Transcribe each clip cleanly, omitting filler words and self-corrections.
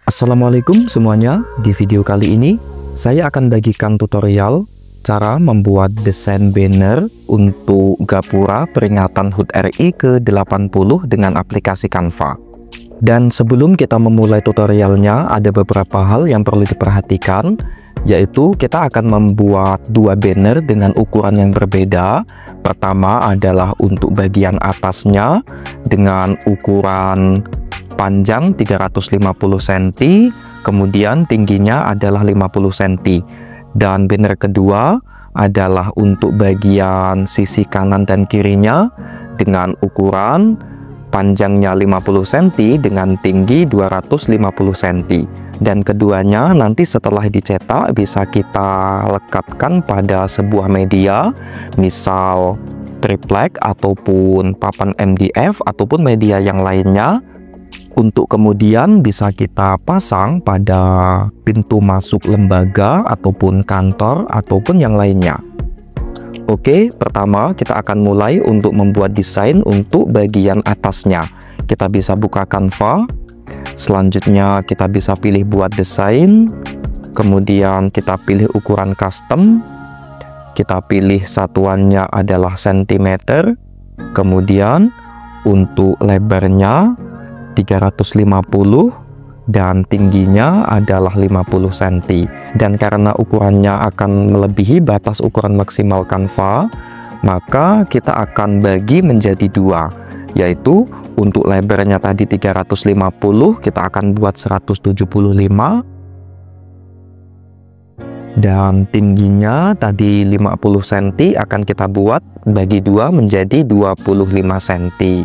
Assalamualaikum semuanya. Di video kali ini saya akan bagikan tutorial cara membuat desain banner untuk Gapura peringatan HUT RI ke-80 dengan aplikasi Canva. Dan sebelum kita memulai tutorialnya, ada beberapa hal yang perlu diperhatikan, yaitu kita akan membuat dua banner dengan ukuran yang berbeda. Pertama adalah untuk bagian atasnya dengan ukuran panjang 350 cm, kemudian tingginya adalah 50 cm. Dan banner kedua adalah untuk bagian sisi kanan dan kirinya dengan ukuran panjangnya 50 cm dengan tinggi 250 cm. Dan keduanya nanti setelah dicetak bisa kita lekatkan pada sebuah media, misal triplek ataupun papan MDF ataupun media yang lainnya, untuk kemudian bisa kita pasang pada pintu masuk lembaga ataupun kantor ataupun yang lainnya. Oke, pertama kita akan mulai untuk membuat desain untuk bagian atasnya. Kita bisa buka Canva, selanjutnya kita bisa pilih buat desain, kemudian kita pilih ukuran custom, kita pilih satuannya adalah cm, kemudian untuk lebarnya 350 dan tingginya adalah 50 cm. Dan karena ukurannya akan melebihi batas ukuran maksimal Canva, maka kita akan bagi menjadi dua, yaitu untuk lebarnya tadi 350 kita akan buat 175, dan tingginya tadi 50 cm akan kita buat bagi dua menjadi 25 cm.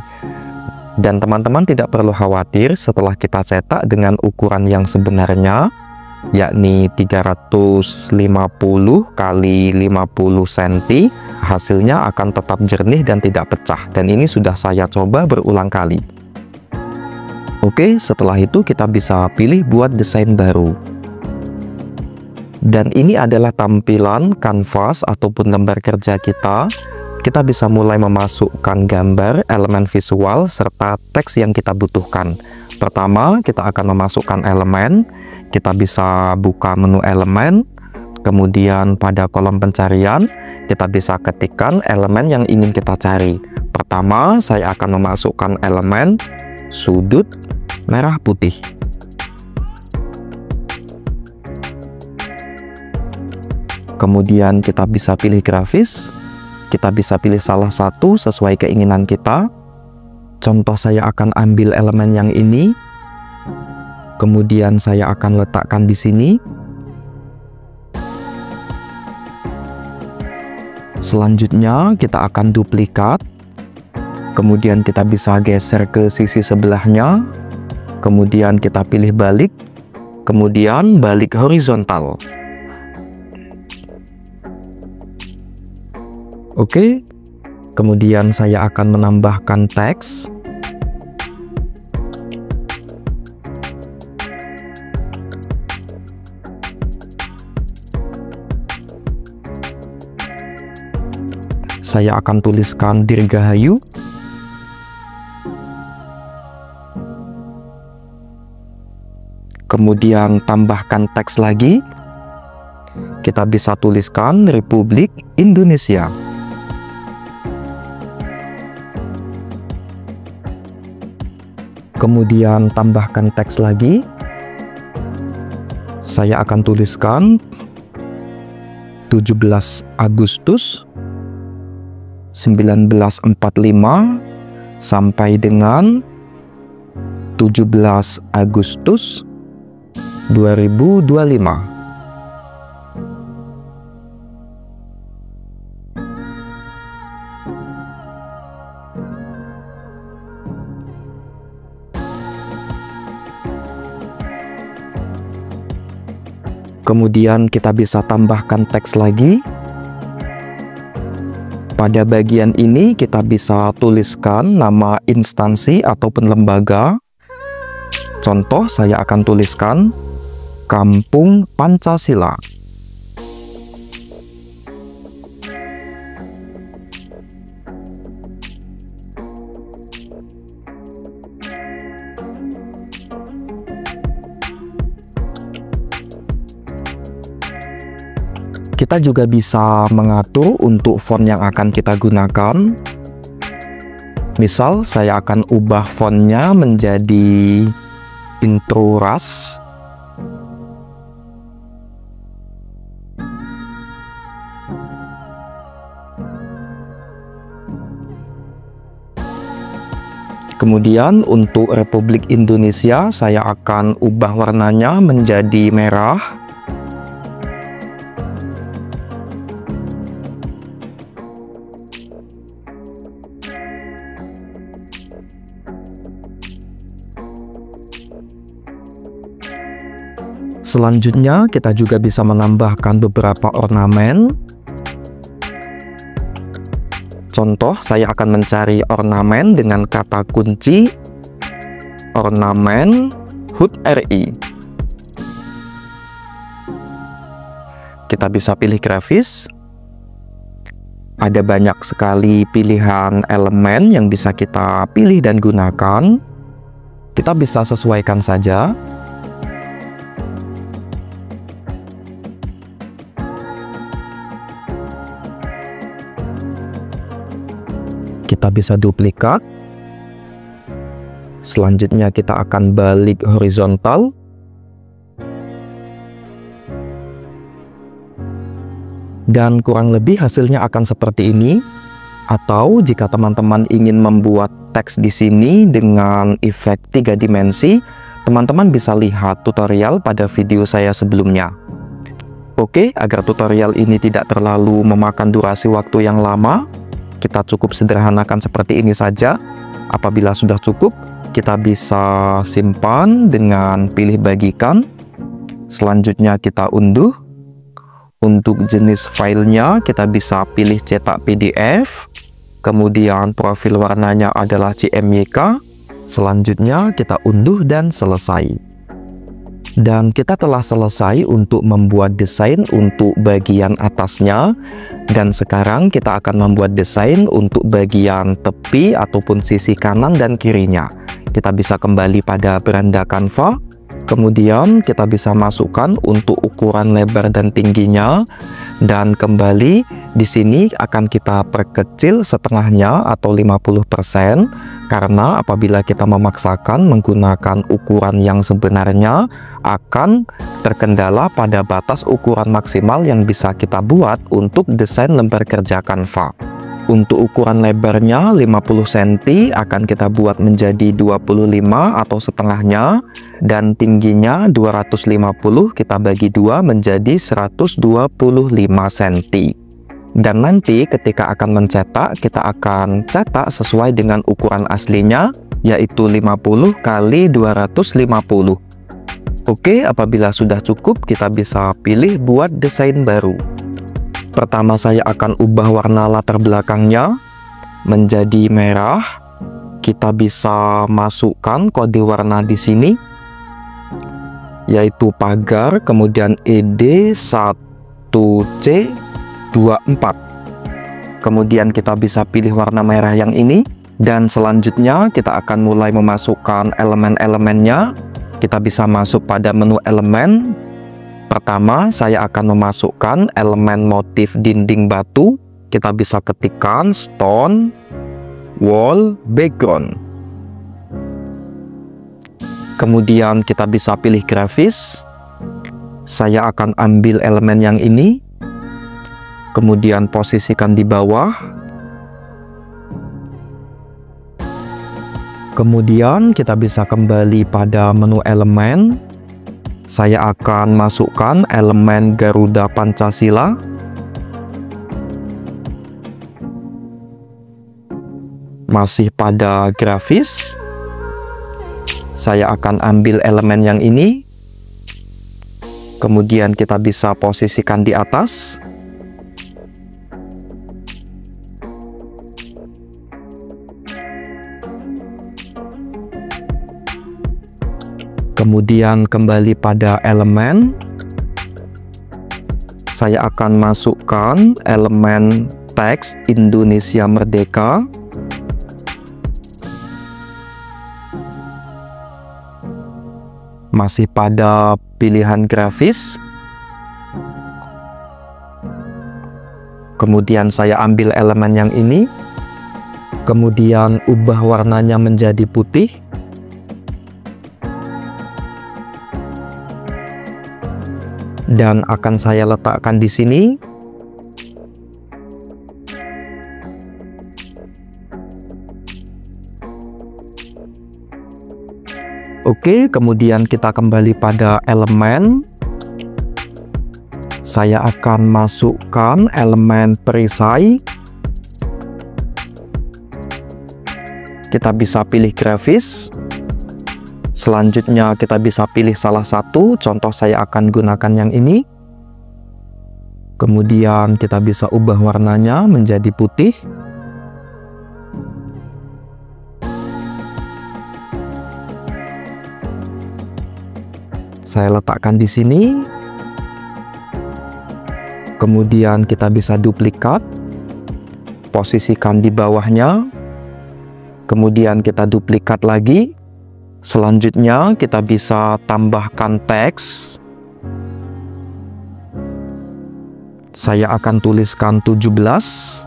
Dan teman-teman tidak perlu khawatir setelah kita cetak dengan ukuran yang sebenarnya, yakni 350 kali 50 cm, hasilnya akan tetap jernih dan tidak pecah. Dan ini sudah saya coba berulang kali. Oke, setelah itu kita bisa pilih buat desain baru. Dan ini adalah tampilan kanvas ataupun lembar kerja kita. Kita bisa mulai memasukkan gambar, elemen visual, serta teks yang kita butuhkan. Pertama, kita akan memasukkan elemen. Kita bisa buka menu elemen, kemudian pada kolom pencarian, kita bisa ketikkan elemen yang ingin kita cari. Pertama, saya akan memasukkan elemen sudut merah putih. Kemudian kita bisa pilih grafis. Kita bisa pilih salah satu sesuai keinginan kita. Contoh, saya akan ambil elemen yang ini. Kemudian saya akan letakkan di sini. Selanjutnya kita akan duplikat. Kemudian kita bisa geser ke sisi sebelahnya. Kemudian kita pilih balik. Kemudian balik horizontal. Oke, kemudian saya akan menambahkan teks. Saya akan tuliskan Dirgahayu. Kemudian tambahkan teks lagi. Kita bisa tuliskan Republik Indonesia. Kemudian tambahkan teks lagi. Saya akan tuliskan 17 Agustus 1945 sampai dengan 17 Agustus 2025. Kemudian kita bisa tambahkan teks lagi. Pada bagian ini kita bisa tuliskan nama instansi ataupun lembaga. Contoh, saya akan tuliskan Kampung Pancasila. Kita juga bisa mengatur untuk font yang akan kita gunakan. Misal saya akan ubah fontnya menjadi Introras. Kemudian untuk Republik Indonesia saya akan ubah warnanya menjadi merah. Selanjutnya kita juga bisa menambahkan beberapa ornamen. Contoh, saya akan mencari ornamen dengan kata kunci ornamen HUT RI. Kita bisa pilih grafis. Ada banyak sekali pilihan elemen yang bisa kita pilih dan gunakan. Kita bisa sesuaikan saja. Kita bisa duplikat. Selanjutnya kita akan balik horizontal. Dan kurang lebih hasilnya akan seperti ini. Atau jika teman-teman ingin membuat teks di sini dengan efek 3 dimensi, teman-teman bisa lihat tutorial pada video saya sebelumnya. Oke, agar tutorial ini tidak terlalu memakan durasi waktu yang lama, kita cukup sederhanakan seperti ini saja. Apabila sudah cukup, kita bisa simpan dengan pilih bagikan. Selanjutnya kita unduh. Untuk jenis filenya kita bisa pilih cetak PDF. Kemudian profil warnanya adalah CMYK. Selanjutnya kita unduh dan selesai. Dan kita telah selesai untuk membuat desain untuk bagian atasnya. Dan sekarang kita akan membuat desain untuk bagian tepi ataupun sisi kanan dan kirinya. Kita bisa kembali pada beranda Canva. Kemudian kita bisa masukkan untuk ukuran lebar dan tingginya. Dan kembali di sini akan kita perkecil setengahnya atau 50%. Karena apabila kita memaksakan menggunakan ukuran yang sebenarnya, akan terkendala pada batas ukuran maksimal yang bisa kita buat untuk desain lembar kerja Canva. Untuk ukuran lebarnya 50 cm akan kita buat menjadi 25 atau setengahnya, dan tingginya 250 kita bagi 2 menjadi 125 cm. Dan nanti ketika akan mencetak, kita akan cetak sesuai dengan ukuran aslinya, yaitu 50 kali 250. Oke, apabila sudah cukup, kita bisa pilih buat desain baru. Pertama saya akan ubah warna latar belakangnya menjadi merah. Kita bisa masukkan kode warna di sini, yaitu pagar, kemudian ED1C24. Kemudian kita bisa pilih warna merah yang ini, dan selanjutnya kita akan mulai memasukkan elemen-elemennya. Kita bisa masuk pada menu elemen. Pertama, saya akan memasukkan elemen motif dinding batu. Kita bisa ketikkan stone, wall, background. Kemudian kita bisa pilih grafis. Saya akan ambil elemen yang ini, kemudian posisikan di bawah. Kemudian kita bisa kembali pada menu elemen. Saya akan masukkan elemen Garuda Pancasila. Masih pada grafis. Saya akan ambil elemen yang ini. Kemudian kita bisa posisikan di atas. Kemudian kembali pada elemen. Saya akan masukkan elemen teks Indonesia Merdeka. Masih pada pilihan grafis. Kemudian saya ambil elemen yang ini, kemudian ubah warnanya menjadi putih. Dan akan saya letakkan di sini. Oke, kemudian kita kembali pada elemen. Saya akan masukkan elemen perisai. Kita bisa pilih grafis. Selanjutnya kita bisa pilih salah satu. Contoh saya akan gunakan yang ini. Kemudian kita bisa ubah warnanya menjadi putih. Saya letakkan di sini. Kemudian kita bisa duplikat, posisikan di bawahnya, kemudian kita duplikat lagi. Selanjutnya kita bisa tambahkan teks. Saya akan tuliskan 17.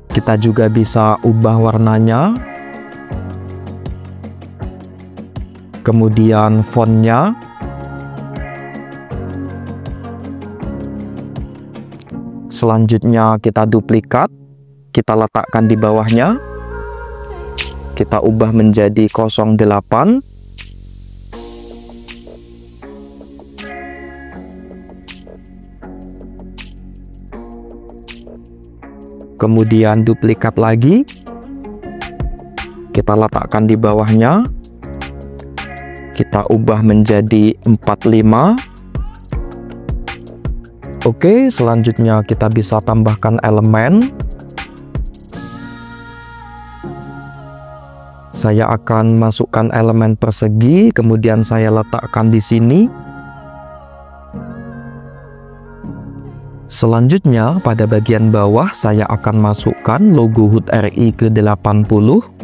Kita juga bisa ubah warnanya. Kemudian fontnya. Selanjutnya kita duplikat, kita letakkan di bawahnya. Kita ubah menjadi 08. Kemudian duplikat lagi. Kita letakkan di bawahnya. Kita ubah menjadi 45. Oke, selanjutnya kita bisa tambahkan elemen. Saya akan masukkan elemen persegi, kemudian saya letakkan di sini. Selanjutnya, pada bagian bawah saya akan masukkan logo HUT RI ke-80.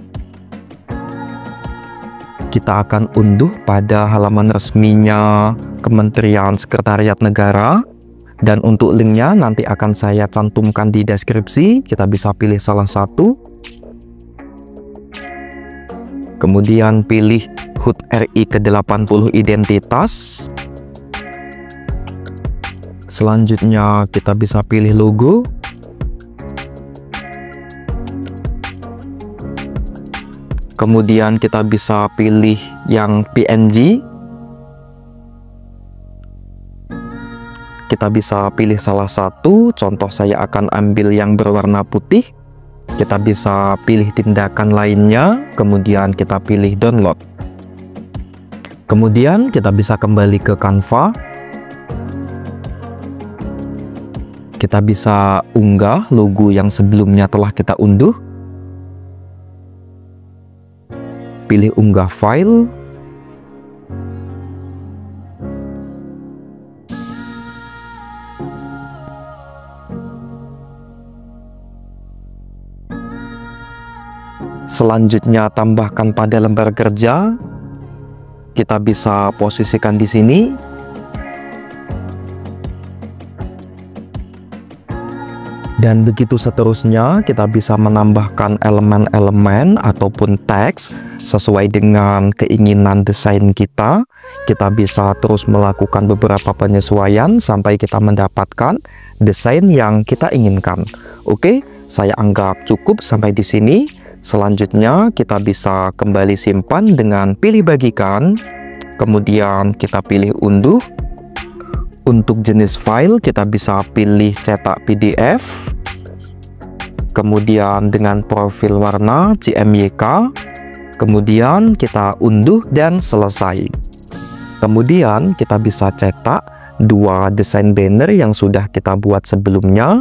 Kita akan unduh pada halaman resminya Kementerian Sekretariat Negara. Dan untuk linknya nanti akan saya cantumkan di deskripsi. Kita bisa pilih salah satu. Kemudian pilih HUT RI ke-80 identitas. Selanjutnya kita bisa pilih logo. Kemudian kita bisa pilih yang PNG. Kita bisa pilih salah satu. Contoh saya akan ambil yang berwarna putih. Kita bisa pilih tindakan lainnya. Kemudian kita pilih download. Kemudian kita bisa kembali ke Canva. Kita bisa unggah logo yang sebelumnya telah kita unduh. Pilih unggah file. Selanjutnya tambahkan pada lembar kerja. Kita bisa posisikan di sini. Dan begitu seterusnya, kita bisa menambahkan elemen-elemen ataupun teks sesuai dengan keinginan desain kita. Kita bisa terus melakukan beberapa penyesuaian sampai kita mendapatkan desain yang kita inginkan. Oke, saya anggap cukup sampai di sini. Selanjutnya kita bisa kembali simpan dengan pilih bagikan. Kemudian kita pilih unduh. Untuk jenis file kita bisa pilih cetak PDF. Kemudian dengan profil warna CMYK. Kemudian kita unduh dan selesai. Kemudian kita bisa cetak dua desain banner yang sudah kita buat sebelumnya.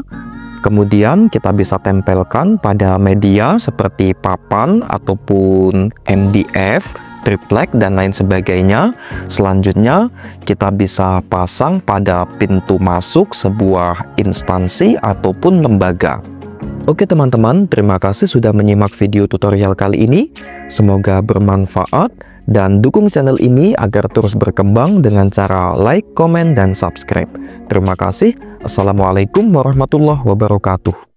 Kemudian kita bisa tempelkan pada media seperti papan ataupun MDF, triplek, dan lain sebagainya. Selanjutnya kita bisa pasang pada pintu masuk sebuah instansi ataupun lembaga. Oke teman-teman, terima kasih sudah menyimak video tutorial kali ini. Semoga bermanfaat dan dukung channel ini agar terus berkembang dengan cara like, komen, dan subscribe. Terima kasih. Assalamualaikum warahmatullahi wabarakatuh.